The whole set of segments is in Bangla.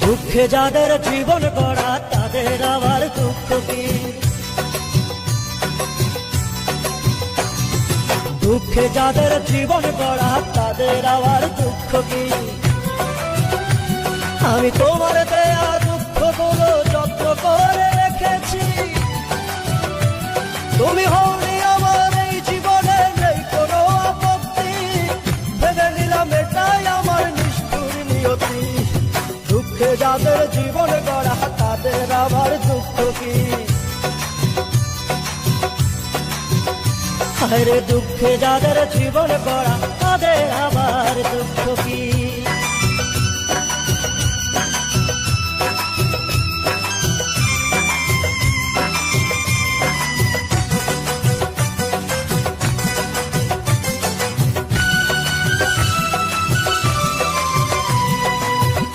দুঃখে যাদের জীবন গড়া তাদের আবার দুঃখ কি? দুঃখে যাদের জীবন গড়া তাদের আবার দুঃখ কি? আমি তোমার দেয়া দুঃখগুলো যত্ন করে রেখেছি। তুমি হওনি আমার এই জীবনে, নেই কোনো আপত্তি। ভেবে নিলাম এটাই আমার নিষ্ঠুর নিয়তি। দুঃখে যাদের জীবন গড়া তাদের আবার দুঃখ কি? আরে দুঃখে যাদের জীবন গড়া তাদের আবার দুঃখ কি?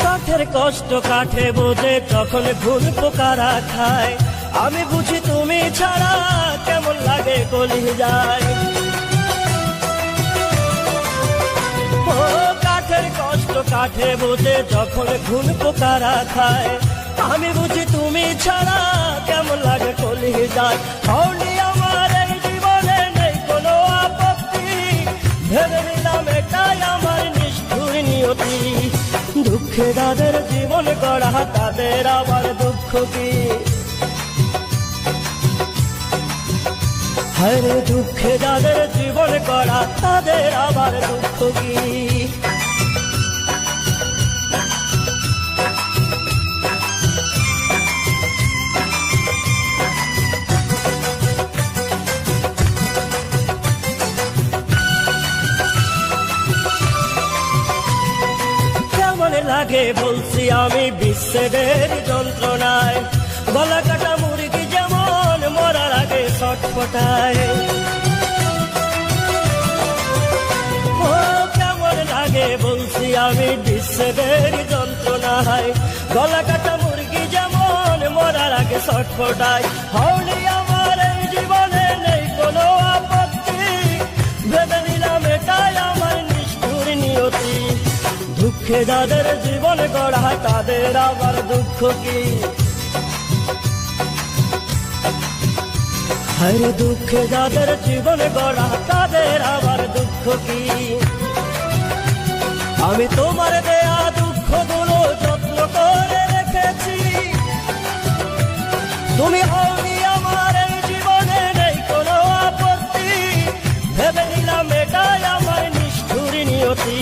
কাঠের কষ্ট কাঠে বোঝে তখন ঘুন পোকারা খায়। আমি বুঝি তুমি ছাড়া কেমন লাগে কলিজায়। ও কাঠের কষ্ট কাঠে বোঝে যখন ঘুন পোকারা খায়। আমি বুঝি তুমি ছাড়া কেমন লাগে কলিজায়। হওনি আমার এই জীবনে, নেই কোনো আপত্তি। ভেবে নিলাম এটাই আমার নিষ্ঠুর নিয়তি। দুঃখে যাদের জীবন গড়া তাদের আবার দুঃখ কি? হরে দুঃখে যাদের জীবন গড়া তাদের আবার দুঃখ কি? কেমন লাগে বলছি আমি বিচ্ছেদের যন্ত্রণায়। গলা কাটা মুরগি যেমন মরার আগে ছটফটায়। ও কেমন লাগে বলছি আমি বিচ্ছেদের যন্ত্রণায়। গলা কাটা মুরগি যেমন মরার আগে ছটফটায়। হওনি আমার এই জীবনে, নেই কোনো আপত্তি। ভেবে নিলাম এটাই আমার নিষ্ঠুর নিয়তি। দুঃখে যাদের জীবন গড়া তাদের আবার দুঃখ কি? হরে দুঃখে যাদের জীবন গড়া তাদের আবার দুঃখ কি? আমি তোমার দেয়া দুঃখগুলো যত্ন করে রেখেছি। তুমি হওনি আমার এই জীবনে, নেই কোনো আপত্তি। ভেবে নিলাম এটাই আমার নিষ্ঠুর নিয়তি।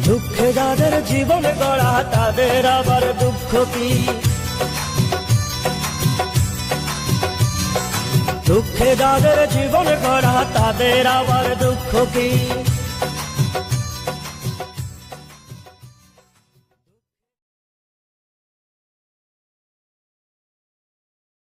দুঃখে যাদের জীবন গড়া তাদের আবার দুঃখ কি? দুঃখে যাদের জীবন গড়া তাদের আবার দুঃখ কি?